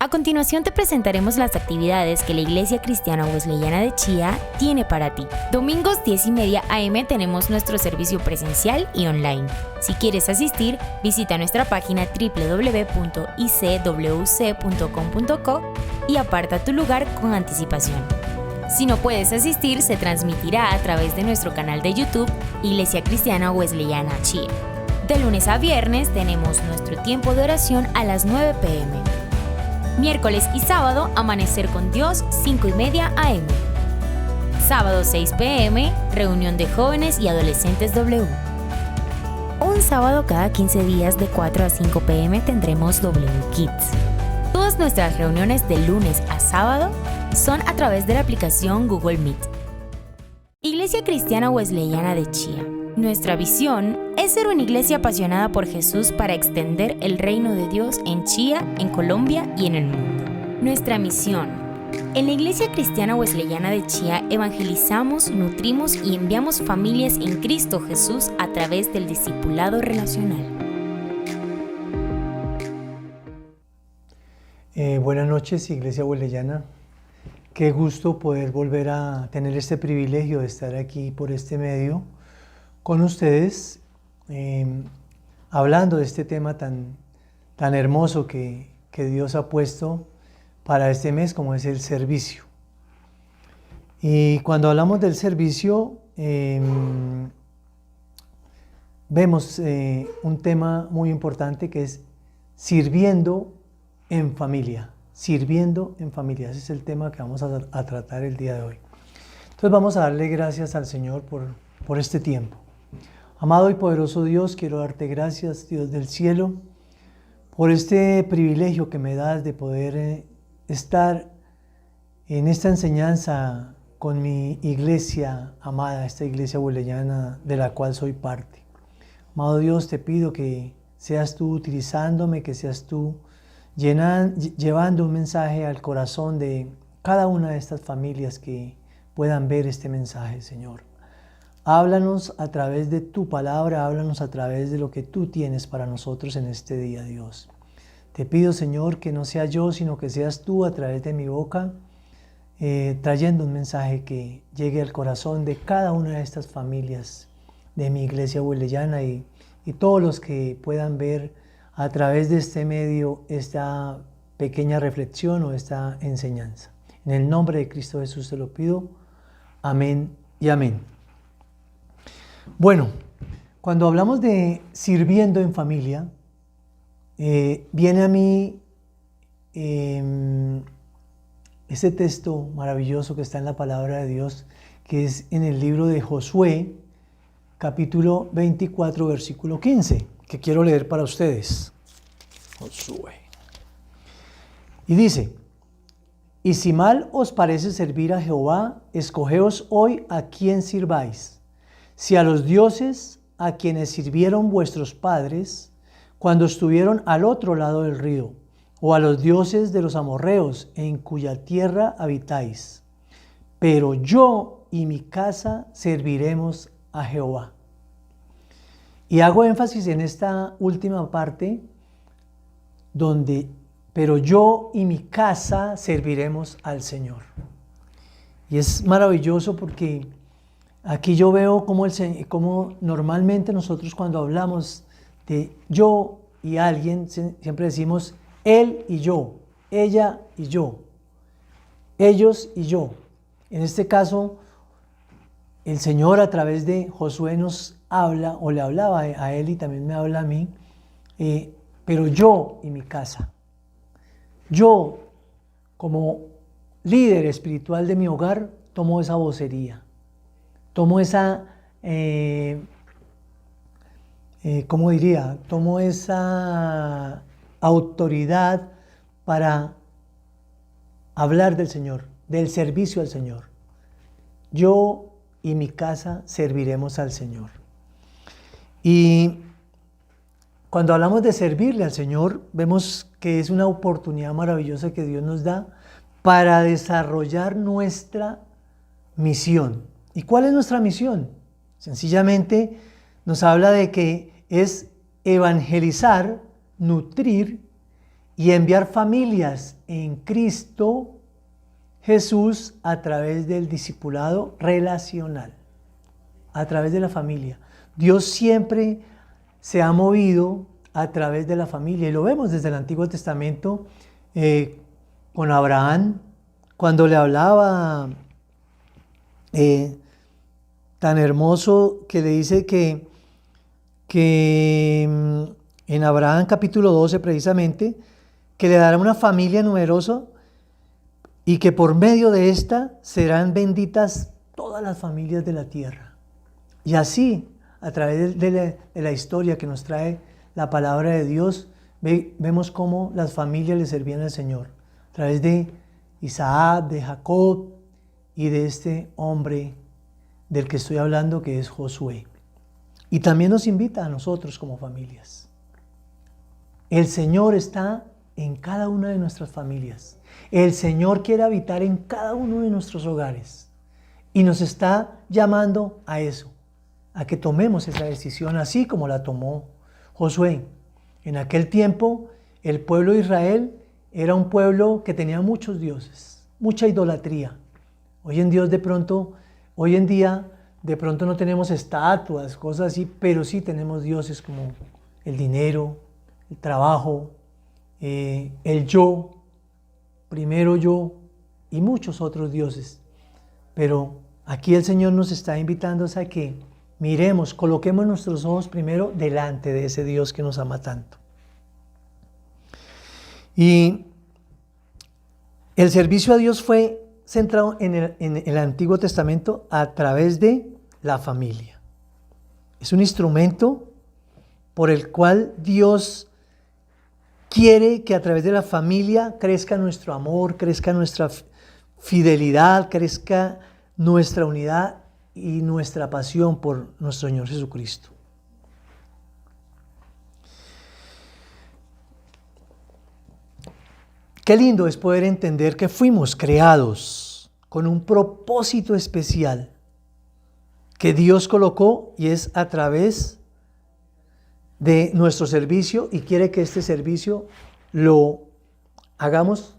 A continuación te presentaremos las actividades que la Iglesia Cristiana Wesleyana de Chía tiene para ti. Domingos 10:30 a.m. tenemos nuestro servicio presencial y online. Si quieres asistir, visita nuestra página www.icwc.com.co y aparta tu lugar con anticipación. Si no puedes asistir, se transmitirá a través de nuestro canal de YouTube Iglesia Cristiana Wesleyana Chía. De lunes a viernes tenemos nuestro tiempo de oración a las 9 p.m. Miércoles y sábado, Amanecer con Dios, 5:30 a.m. Sábado 6 p.m., reunión de jóvenes y adolescentes W. Un sábado cada 15 días de 4 a 5 p.m. tendremos W Kids. Todas nuestras reuniones de lunes a sábado son a través de la aplicación Google Meet. Iglesia Cristiana Wesleyana de Chía. Nuestra visión es ser una iglesia apasionada por Jesús para extender el reino de Dios en Chía, en Colombia y en el mundo. Nuestra misión. En la Iglesia Cristiana Wesleyana de Chía evangelizamos, nutrimos y enviamos familias en Cristo Jesús a través del discipulado relacional. Buenas noches, Iglesia Wesleyana. Qué gusto poder volver a tener este privilegio de estar aquí por este medio con ustedes, hablando de este tema tan hermoso que Dios ha puesto para este mes, como es el servicio. Y cuando hablamos del servicio, vemos un tema muy importante que es sirviendo en familia. Sirviendo en familia, ese es el tema que vamos a tratar el día de hoy. Entonces vamos a darle gracias al Señor por este tiempo. Amado y poderoso Dios, quiero darte gracias, Dios del cielo, por este privilegio que me das de poder estar en esta enseñanza con mi iglesia amada, esta iglesia wesleyana de la cual soy parte. Amado Dios, te pido que seas tú utilizándome, que seas tú llevando un mensaje al corazón de cada una de estas familias que puedan ver este mensaje, Señor. Háblanos a través de tu palabra, háblanos a través de lo que tú tienes para nosotros en este día, Dios. Te pido, Señor, que no sea yo, sino que seas tú a través de mi boca, trayendo un mensaje que llegue al corazón de cada una de estas familias de mi iglesia wesleyana y todos los que puedan ver a través de este medio esta pequeña reflexión o esta enseñanza. En el nombre de Cristo Jesús te lo pido. Amén y amén. Bueno, cuando hablamos de sirviendo en familia, viene a mí ese texto maravilloso que está en la palabra de Dios, que es en el libro de Josué, capítulo 24, versículo 15, que quiero leer para ustedes. Josué. Y dice: y si mal os parece servir a Jehová, escogeos hoy a quién sirváis. Si a los dioses a quienes sirvieron vuestros padres cuando estuvieron al otro lado del río, o a los dioses de los amorreos en cuya tierra habitáis. Pero yo y mi casa serviremos a Jehová. Y hago énfasis en esta última parte donde, pero yo y mi casa serviremos al Señor. Y es maravilloso porque aquí yo veo cómo normalmente nosotros cuando hablamos de yo y alguien, siempre decimos él y yo, ella y yo, ellos y yo. En este caso, el Señor a través de Josué nos habla, o le hablaba a él y también me habla a mí, pero yo y mi casa. Yo, como líder espiritual de mi hogar, tomo esa vocería. Tomo esa, tomo esa autoridad para hablar del Señor, del servicio al Señor. Yo y mi casa serviremos al Señor. Y cuando hablamos de servirle al Señor, vemos que es una oportunidad maravillosa que Dios nos da para desarrollar nuestra misión. ¿Y cuál es nuestra misión? Sencillamente nos habla de que es evangelizar, nutrir y enviar familias en Cristo Jesús a través del discipulado relacional, a través de la familia. Dios siempre se ha movido a través de la familia y lo vemos desde el Antiguo Testamento con Abraham, cuando le hablaba tan hermoso que le dice que en Abraham capítulo 12 precisamente, que le dará una familia numerosa y que por medio de esta serán benditas todas las familias de la tierra. Y así, a través de la historia que nos trae la palabra de Dios, vemos cómo las familias le servían al Señor, a través de Isaac, de Jacob y de este hombre del que estoy hablando, que es Josué. Y también nos invita a nosotros como familias. El Señor está en cada una de nuestras familias. El Señor quiere habitar en cada uno de nuestros hogares. Y nos está llamando a eso, a que tomemos esa decisión, así como la tomó Josué. En aquel tiempo, el pueblo de Israel era un pueblo que tenía muchos dioses, mucha idolatría. Hoy en día, de pronto no tenemos estatuas, cosas así, pero sí tenemos dioses como el dinero, el trabajo, el yo, primero yo, y muchos otros dioses. Pero aquí el Señor nos está invitando a que miremos, coloquemos nuestros ojos primero delante de ese Dios que nos ama tanto. Y el servicio a Dios fue centrado en el Antiguo Testamento a través de la familia. Es un instrumento por el cual Dios quiere que a través de la familia crezca nuestro amor, crezca nuestra fidelidad, crezca nuestra unidad y nuestra pasión por nuestro Señor Jesucristo. Qué lindo es poder entender que fuimos creados con un propósito especial que Dios colocó, y es a través de nuestro servicio, y quiere que este servicio lo hagamos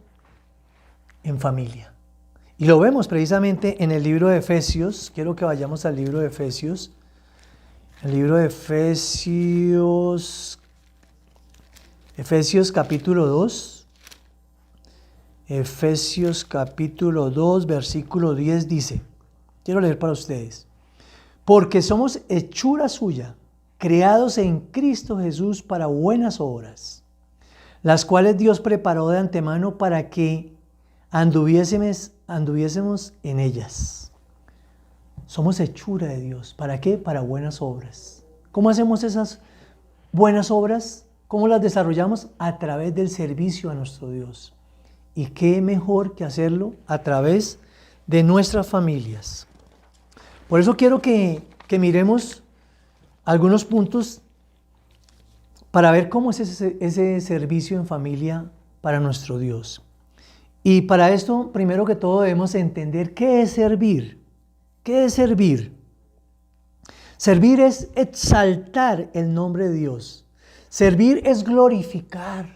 en familia. Y lo vemos precisamente en el libro de Efesios. Quiero que vayamos al libro de Efesios. El libro de Efesios capítulo 2. Efesios capítulo 2, versículo 10 dice, quiero leer para ustedes: porque somos hechura suya, creados en Cristo Jesús para buenas obras, las cuales Dios preparó de antemano para que anduviésemos en ellas. Somos hechura de Dios. ¿Para qué? Para buenas obras. ¿Cómo hacemos esas buenas obras? ¿Cómo las desarrollamos? A través del servicio a nuestro Dios. Y qué mejor que hacerlo a través de nuestras familias. Por eso quiero que miremos algunos puntos para ver cómo es ese servicio en familia para nuestro Dios. Y para esto, primero que todo, debemos entender qué es servir. ¿Qué es servir? Servir es exaltar el nombre de Dios. Servir es glorificar.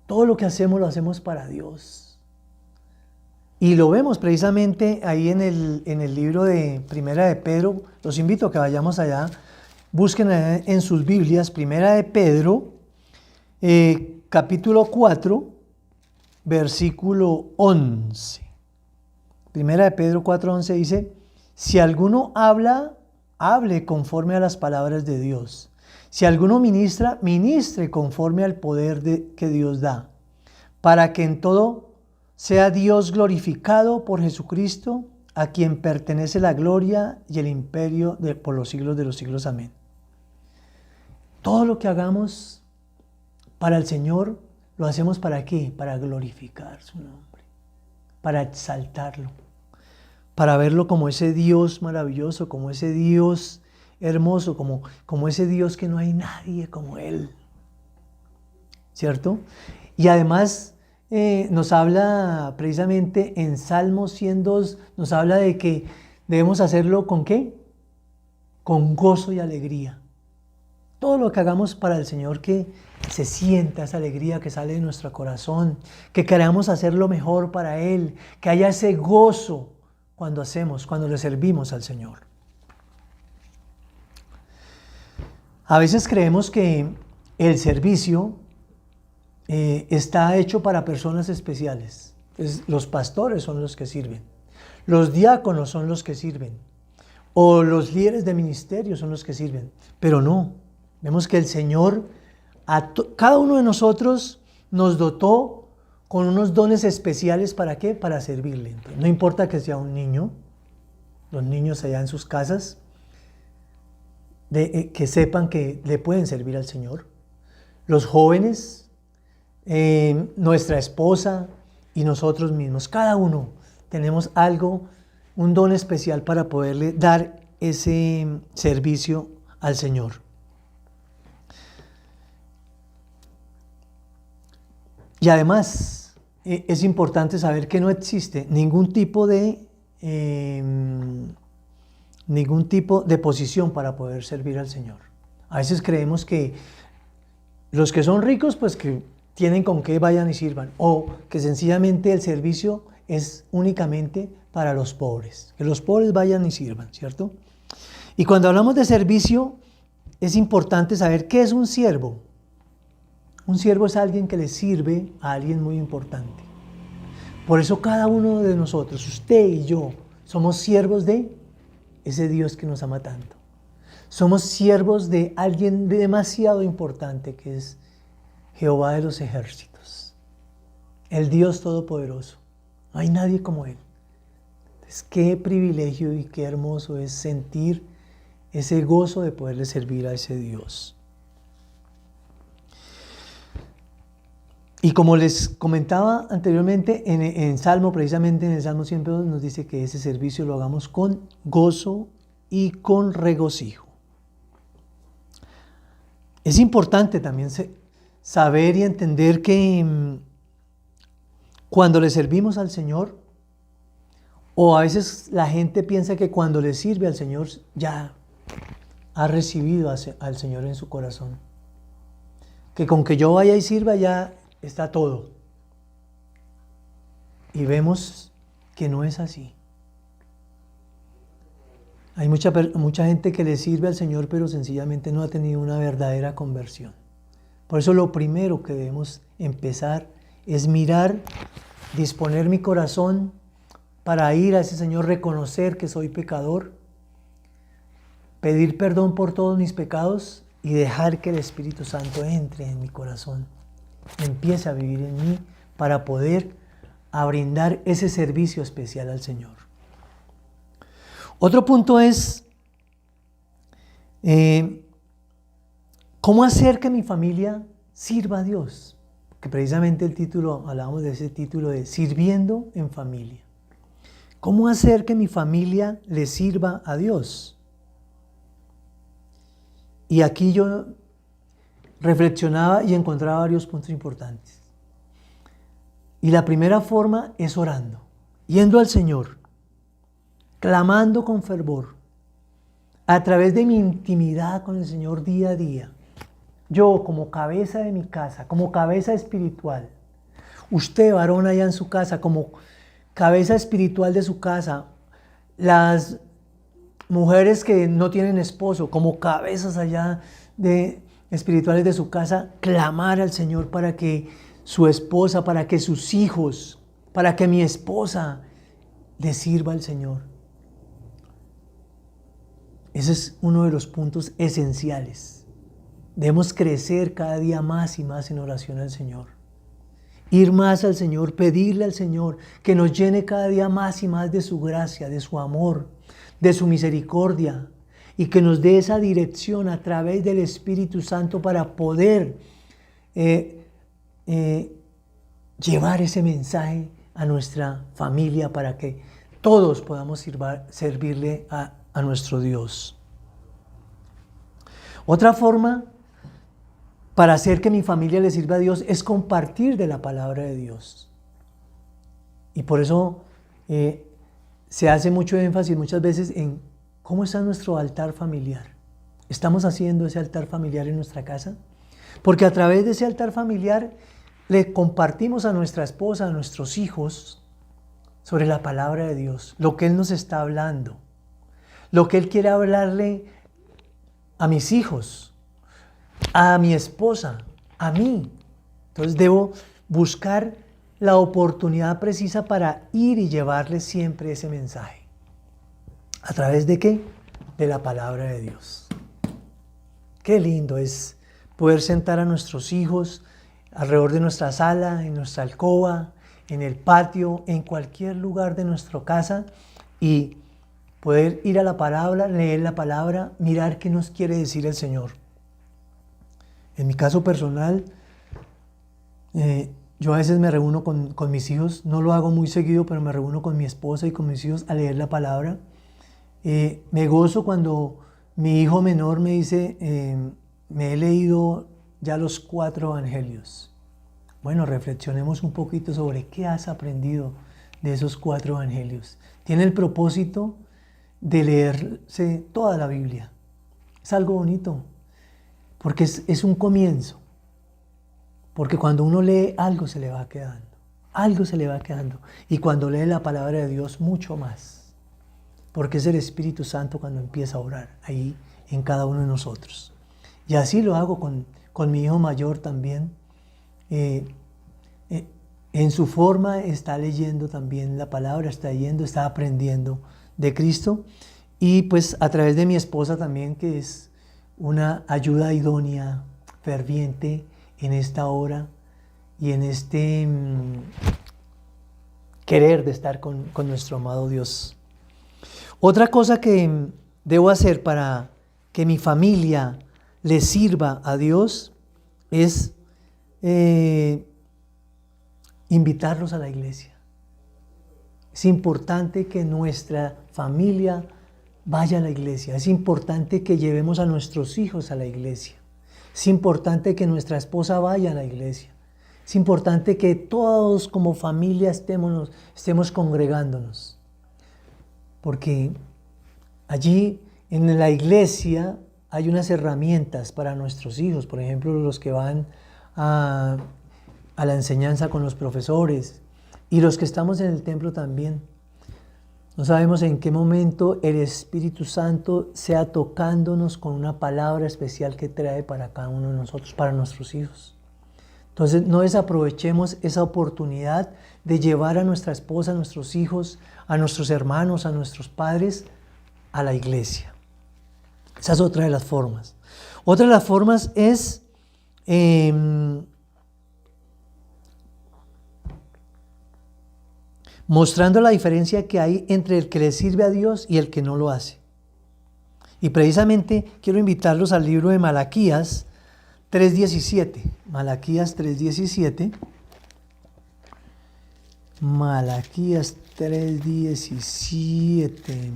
Todo lo que hacemos lo hacemos para Dios. Y lo vemos precisamente ahí en el libro de Primera de Pedro. Los invito a que vayamos allá. Busquen en sus Biblias Primera de Pedro, capítulo 4, versículo 11. Primera de Pedro 4:11 dice: si alguno habla, hable conforme a las palabras de Dios. Si alguno ministra, ministre conforme al poder que Dios da, para que en todo sea Dios glorificado por Jesucristo, a quien pertenece la gloria y el imperio por los siglos de los siglos. Amén. Todo lo que hagamos para el Señor, lo hacemos ¿para qué? Para glorificar su nombre, para exaltarlo, para verlo como ese Dios maravilloso, como ese Dios hermoso, como ese Dios que no hay nadie como Él, ¿cierto? Y además nos habla precisamente en Salmos 102, nos habla de que debemos hacerlo ¿con qué? Con gozo y alegría. Todo lo que hagamos para el Señor, que se sienta esa alegría que sale de nuestro corazón, que queramos hacer lo mejor para Él, que haya ese gozo cuando hacemos, cuando le servimos al Señor. A veces creemos que el servicio está hecho para personas especiales. Entonces, los pastores son los que sirven, los diáconos son los que sirven, o los líderes de ministerio son los que sirven, pero no. Vemos que el Señor cada uno de nosotros nos dotó con unos dones especiales. ¿Para qué? Para servirle. Entonces, no importa que sea un niño, los niños allá en sus casas, que sepan que le pueden servir al Señor. Los jóvenes, nuestra esposa y nosotros mismos, cada uno tenemos algo, un don especial para poderle dar ese servicio al Señor. Y además es importante saber que no existe ningún tipo de posición para poder servir al Señor. A veces creemos que los que son ricos, pues que tienen con qué vayan y sirvan, o que sencillamente el servicio es únicamente para los pobres, que los pobres vayan y sirvan, ¿cierto? Y cuando hablamos de servicio, es importante saber qué es un siervo. Un siervo es alguien que le sirve a alguien muy importante. Por eso cada uno de nosotros, usted y yo, somos siervos de ese Dios que nos ama tanto. Somos siervos de alguien demasiado importante, que es Jehová de los ejércitos, el Dios Todopoderoso. No hay nadie como Él. Entonces, qué privilegio y qué hermoso es sentir ese gozo de poderle servir a ese Dios. Y como les comentaba anteriormente, en Salmo, precisamente en el Salmo 102, nos dice que ese servicio lo hagamos con gozo y con regocijo. Es importante también saber y entender que cuando le servimos al Señor, o a veces la gente piensa que cuando le sirve al Señor ya ha recibido al Señor en su corazón. Que con que yo vaya y sirva ya está todo. Y vemos que no es así. Hay mucha gente que le sirve al Señor, pero sencillamente no ha tenido una verdadera conversión. Por eso lo primero que debemos empezar es mirar, disponer mi corazón para ir a ese Señor, reconocer que soy pecador, pedir perdón por todos mis pecados y dejar que el Espíritu Santo entre en mi corazón, empiece a vivir en mí para poder brindar ese servicio especial al Señor. Otro punto es cómo hacer que mi familia sirva a Dios, que precisamente el título, hablábamos de ese título de sirviendo en familia. ¿Cómo hacer que mi familia le sirva a Dios? Y aquí yo reflexionaba y encontraba varios puntos importantes. Y la primera forma es orando, yendo al Señor, clamando con fervor, a través de mi intimidad con el Señor día a día. Yo como cabeza de mi casa, como cabeza espiritual, usted varón allá en su casa, como cabeza espiritual de su casa, las mujeres que no tienen esposo, como cabezas allá espirituales de su casa, clamar al Señor para que su esposa, para que sus hijos, para que mi esposa le sirva al Señor. Ese es uno de los puntos esenciales. Debemos crecer cada día más y más en oración al Señor. Ir más al Señor, pedirle al Señor que nos llene cada día más y más de su gracia, de su amor, de su misericordia, y que nos dé esa dirección a través del Espíritu Santo para poder llevar ese mensaje a nuestra familia, para que todos podamos servirle a nuestro Dios. Otra forma para hacer que mi familia le sirva a Dios es compartir de la palabra de Dios. Y por eso se hace mucho énfasis muchas veces en cómo está nuestro altar familiar. ¿Estamos haciendo ese altar familiar en nuestra casa? Porque a través de ese altar familiar le compartimos a nuestra esposa, a nuestros hijos, sobre la palabra de Dios, lo que Él nos está hablando, lo que Él quiere hablarle a mis hijos, a mi esposa, a mí. Entonces debo buscar la oportunidad precisa para ir y llevarle siempre ese mensaje. ¿A través de qué? De la palabra de Dios. Qué lindo es poder sentar a nuestros hijos alrededor de nuestra sala, en nuestra alcoba, en el patio, en cualquier lugar de nuestra casa y poder ir a la palabra, leer la palabra, mirar qué nos quiere decir el Señor. En mi caso personal, yo a veces me reúno con mis hijos, no lo hago muy seguido, pero me reúno con mi esposa y con mis hijos a leer la palabra. Me gozo cuando mi hijo menor me dice, me he leído ya los 4 evangelios. Bueno, reflexionemos un poquito sobre qué has aprendido de esos 4 evangelios. Tiene el propósito de leerse toda la Biblia. Es algo bonito, porque es un comienzo. Porque cuando uno lee, algo se le va quedando. Algo se le va quedando. Y cuando lee la palabra de Dios, mucho más. Porque es el Espíritu Santo cuando empieza a orar ahí en cada uno de nosotros. Y así lo hago con mi hijo mayor también. En su forma está leyendo también la palabra, está aprendiendo de Cristo. Y pues a través de mi esposa también, que es una ayuda idónea, ferviente en esta hora y en este querer de estar con nuestro amado Dios. Otra cosa que debo hacer para que mi familia le sirva a Dios es invitarlos a la iglesia. Es importante que nuestra familia vaya a la iglesia. Es importante que llevemos a nuestros hijos a la iglesia. Es importante que nuestra esposa vaya a la iglesia. Es importante que todos como familia estemos congregándonos. Porque allí en la iglesia hay unas herramientas para nuestros hijos. Por ejemplo, los que van a la enseñanza con los profesores y los que estamos en el templo también. No sabemos en qué momento el Espíritu Santo sea tocándonos con una palabra especial que trae para cada uno de nosotros, para nuestros hijos. Entonces no desaprovechemos esa oportunidad de llevar a nuestra esposa, a nuestros hijos, a nuestros hermanos, a nuestros padres a la iglesia. Esa es otra de las formas. Otra de las formas es mostrando la diferencia que hay entre el que le sirve a Dios y el que no lo hace. Y precisamente quiero invitarlos al libro de Malaquías 3:17. Malaquías 3:17. Malaquías 3:17.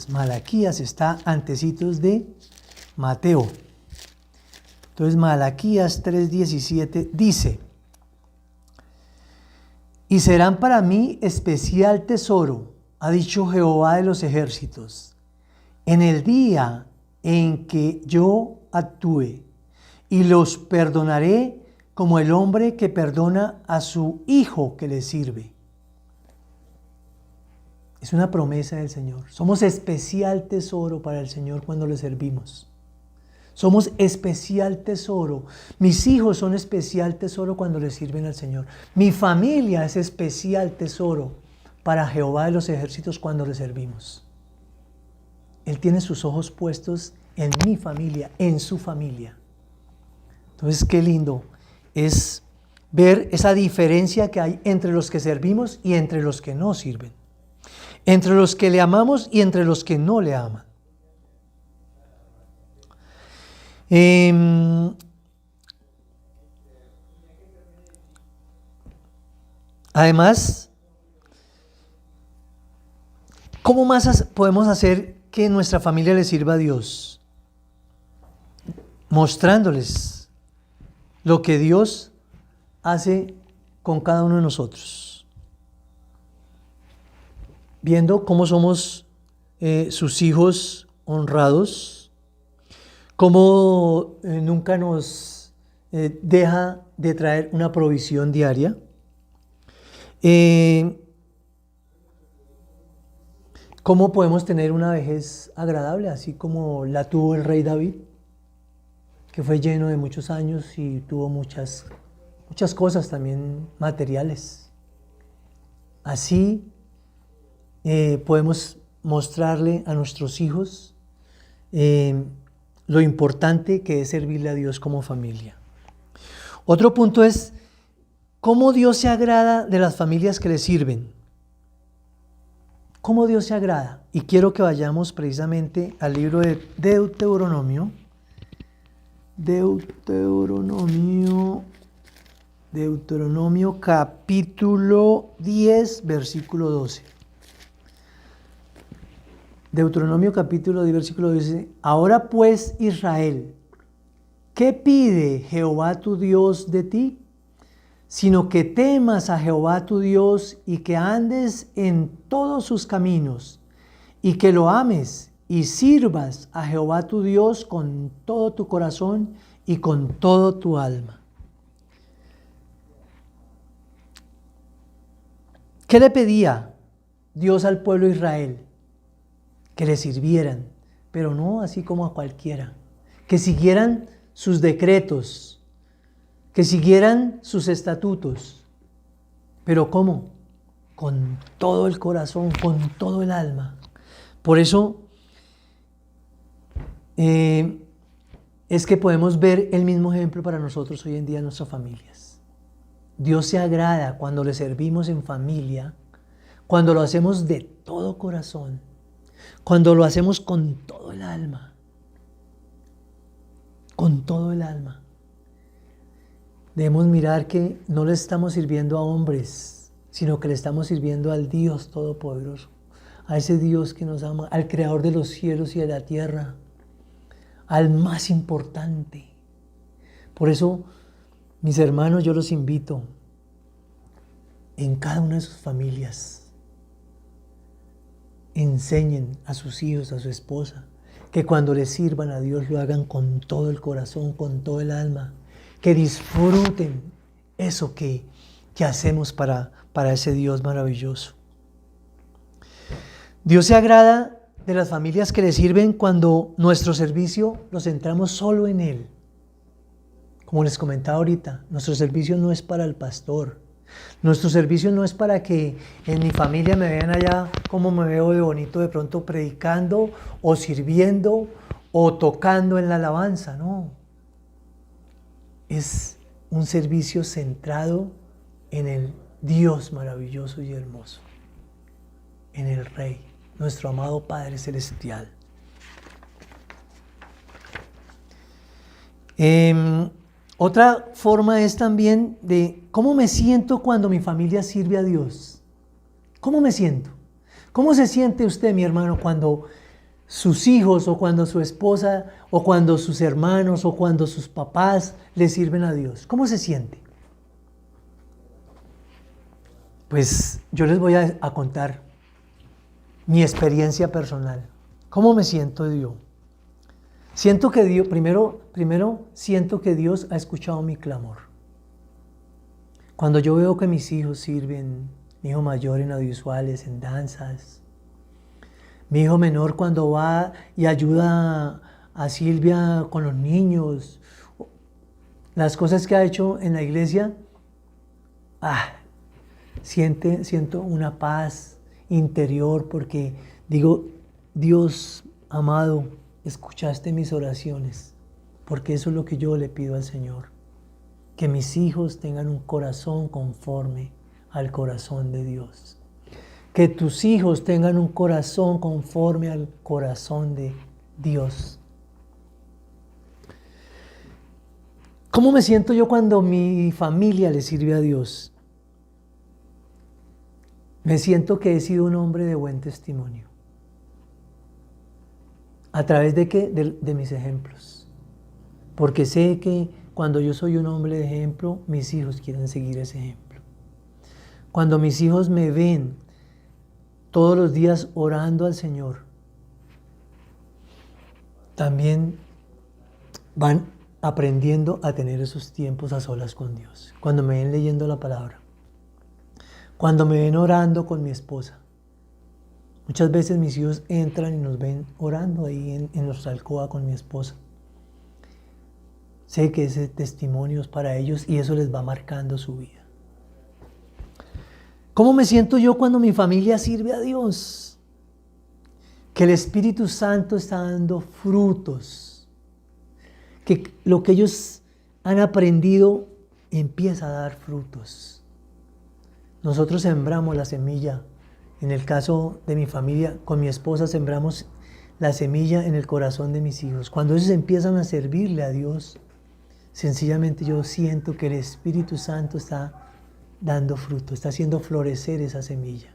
Malaquías está antecitos de Mateo. Entonces Malaquías 3:17 dice: y serán para mí especial tesoro, ha dicho Jehová de los ejércitos, en el día en que yo actúe, y los perdonaré como el hombre que perdona a su hijo que le sirve. Es una promesa del Señor. Somos especial tesoro para el Señor cuando le servimos. Somos especial tesoro. Mis hijos son especial tesoro cuando le sirven al Señor. Mi familia es especial tesoro para Jehová de los ejércitos cuando le servimos. Él tiene sus ojos puestos en mi familia, en su familia. Entonces, qué lindo es ver esa diferencia que hay entre los que servimos y entre los que no sirven. Entre los que le amamos y entre los que no le aman. Además, ¿cómo más podemos hacer que nuestra familia le sirva a Dios? Mostrándoles lo que Dios hace con cada uno de nosotros. Viendo cómo somos sus hijos honrados, cómo nunca nos deja de traer una provisión diaria. ¿Cómo podemos tener una vejez agradable, así como la tuvo el rey David, que fue lleno de muchos años y tuvo muchas cosas también materiales? Así podemos mostrarle a nuestros hijos lo importante que es servirle a Dios como familia. Otro punto es cómo Dios se agrada de las familias que le sirven. ¿Cómo Dios se agrada? Y quiero que vayamos precisamente al libro de Deuteronomio. Deuteronomio capítulo 10, versículo 12. Deuteronomio capítulo 10, versículo 12. Ahora pues, Israel, ¿qué pide Jehová tu Dios de ti? Sino que temas a Jehová tu Dios y que andes en todos sus caminos y que lo ames y sirvas a Jehová tu Dios con todo tu corazón y con todo tu alma. ¿Qué le pedía Dios al pueblo de Israel? Que le sirvieran, pero no así como a cualquiera, que siguieran sus decretos, que siguieran sus estatutos. ¿Pero cómo? Con todo el corazón, con todo el alma. Por eso es que podemos ver el mismo ejemplo para nosotros hoy en día en nuestras familias. Dios se agrada cuando le servimos en familia, cuando lo hacemos de todo corazón, cuando lo hacemos con todo el alma. Con todo el alma. Debemos mirar que no le estamos sirviendo a hombres, sino que le estamos sirviendo al Dios Todopoderoso, a ese Dios que nos ama, al Creador de los cielos y de la tierra, al más importante. Por eso, mis hermanos, yo los invito en cada una de sus familias, enseñen a sus hijos, a su esposa, que cuando les sirvan a Dios lo hagan con todo el corazón, con todo el alma, que disfruten eso que hacemos para ese Dios maravilloso. Dios se agrada de las familias que le sirven cuando nuestro servicio lo centramos solo en Él. Como les comentaba ahorita, nuestro servicio no es para el pastor. Nuestro servicio no es para que en mi familia me vean allá como me veo de bonito de pronto predicando o sirviendo o tocando en la alabanza, no. Es un servicio centrado en el Dios maravilloso y hermoso, en el Rey, nuestro amado Padre Celestial. Otra forma es también de cómo me siento cuando mi familia sirve a Dios. ¿Cómo me siento? ¿Cómo se siente usted, mi hermano, cuando sus hijos o cuando su esposa o cuando sus hermanos o cuando sus papás le sirven a Dios? ¿Cómo se siente? Pues yo les voy a contar mi experiencia personal. ¿Cómo me siento yo? Siento que Dios, primero siento que Dios ha escuchado mi clamor. Cuando yo veo que mis hijos sirven, mi hijo mayor en audiovisuales, en danzas, mi hijo menor cuando va y ayuda a Silvia con los niños, las cosas que ha hecho en la iglesia, siento una paz interior porque digo, Dios amado, escuchaste mis oraciones, porque eso es lo que yo le pido al Señor, que mis hijos tengan un corazón conforme al corazón de Dios. Que tus hijos tengan un corazón conforme al corazón de Dios. ¿Cómo me siento yo cuando mi familia le sirve a Dios? Me siento que he sido un hombre de buen testimonio. ¿A través de qué? De mis ejemplos. Porque sé que cuando yo soy un hombre de ejemplo, mis hijos quieren seguir ese ejemplo. Cuando mis hijos me ven todos los días orando al Señor, también van aprendiendo a tener esos tiempos a solas con Dios. Cuando me ven leyendo la palabra, cuando me ven orando con mi esposa. Muchas veces mis hijos entran y nos ven orando ahí en nuestra alcoba con mi esposa. Sé que ese testimonio es para ellos y eso les va marcando su vida. ¿Cómo me siento yo cuando mi familia sirve a Dios? Que el Espíritu Santo está dando frutos. Que lo que ellos han aprendido empieza a dar frutos. Nosotros sembramos la semilla. En el caso de mi familia, con mi esposa sembramos la semilla en el corazón de mis hijos. Cuando ellos empiezan a servirle a Dios, sencillamente yo siento que el Espíritu Santo está dando fruto, está haciendo florecer esa semilla.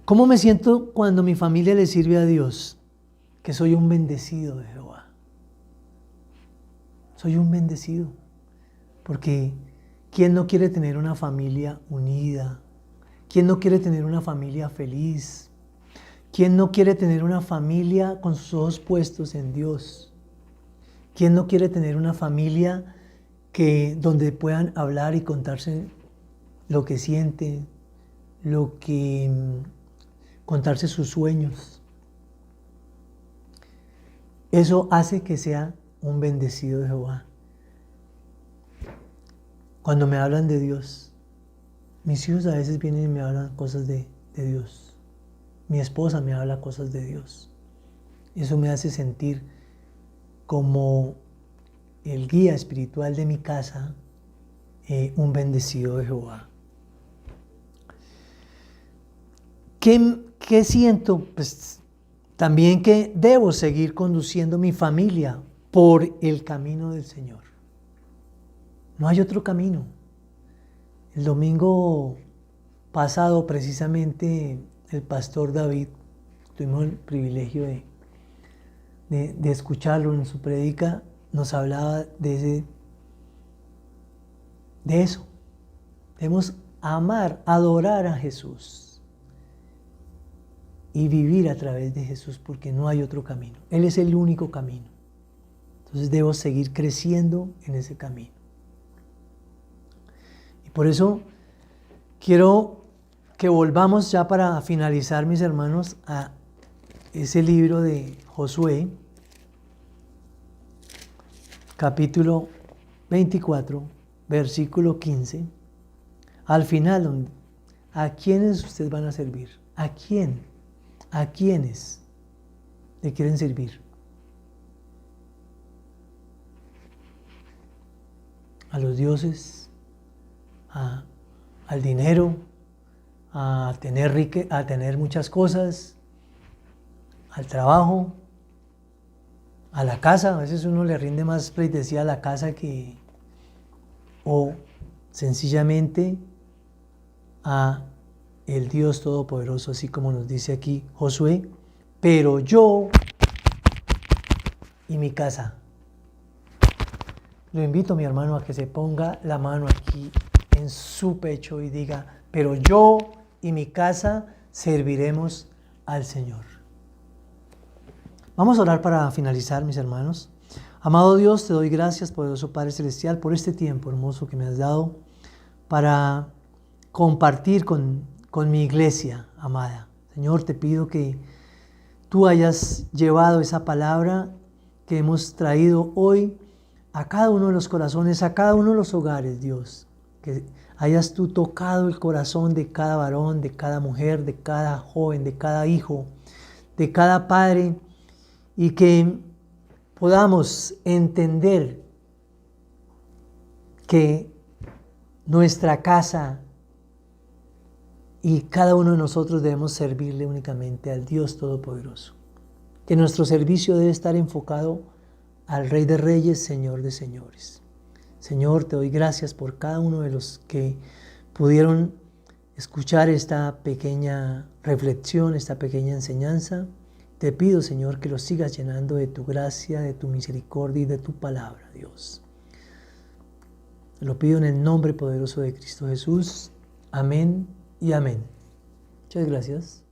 ¿Cómo me siento cuando mi familia le sirve a Dios? Que soy un bendecido de Jehová. Soy un bendecido. Porque ¿quién no quiere tener una familia unida? ¿Quién no quiere tener una familia feliz? ¿Quién no quiere tener una familia con sus ojos puestos en Dios? ¿Quién no quiere tener una familia donde puedan hablar y contarse lo que sienten, contarse sus sueños? Eso hace que sea un bendecido de Jehová. Cuando me hablan de Dios, mis hijos a veces vienen y me hablan cosas de Dios. Mi esposa me habla cosas de Dios. Eso me hace sentir como el guía espiritual de mi casa, un bendecido de Jehová. ¿Qué siento? Pues también que debo seguir conduciendo mi familia por el camino del Señor. No hay otro camino. El domingo pasado, precisamente, el pastor David, tuvimos el privilegio de escucharlo en su prédica, nos hablaba de eso. Debemos amar, adorar a Jesús y vivir a través de Jesús, porque no hay otro camino. Él es el único camino. Entonces debo seguir creciendo en ese camino. Y por eso quiero que volvamos ya para finalizar, mis hermanos, a ese libro de Josué, capítulo 24, versículo 15, al final, ¿a quiénes ustedes van a servir? ¿A quién? ¿A quiénes le quieren servir? ¿A los dioses? ¿Al dinero? ¿A tener muchas cosas? ¿Al trabajo? ¿A la casa? A veces uno le rinde más pleitesía a la casa o sencillamente a el Dios Todopoderoso, así como nos dice aquí Josué, pero yo y mi casa. Lo invito, mi hermano, a que se ponga la mano aquí en su pecho y diga, pero yo y mi casa serviremos al Señor. Vamos a orar para finalizar, mis hermanos. Amado Dios, te doy gracias, poderoso Padre Celestial, por este tiempo hermoso que me has dado para compartir con mi iglesia amada. Señor, te pido que tú hayas llevado esa palabra que hemos traído hoy a cada uno de los corazones, a cada uno de los hogares, Dios. Que hayas tú tocado el corazón de cada varón, de cada mujer, de cada joven, de cada hijo, de cada padre, y que podamos entender que nuestra casa y cada uno de nosotros debemos servirle únicamente al Dios Todopoderoso. Que nuestro servicio debe estar enfocado al Rey de Reyes, Señor de Señores. Señor, te doy gracias por cada uno de los que pudieron escuchar esta pequeña reflexión, esta pequeña enseñanza. Te pido, Señor, que los sigas llenando de tu gracia, de tu misericordia y de tu palabra, Dios. Te lo pido en el nombre poderoso de Cristo Jesús. Amén y amén. Muchas gracias.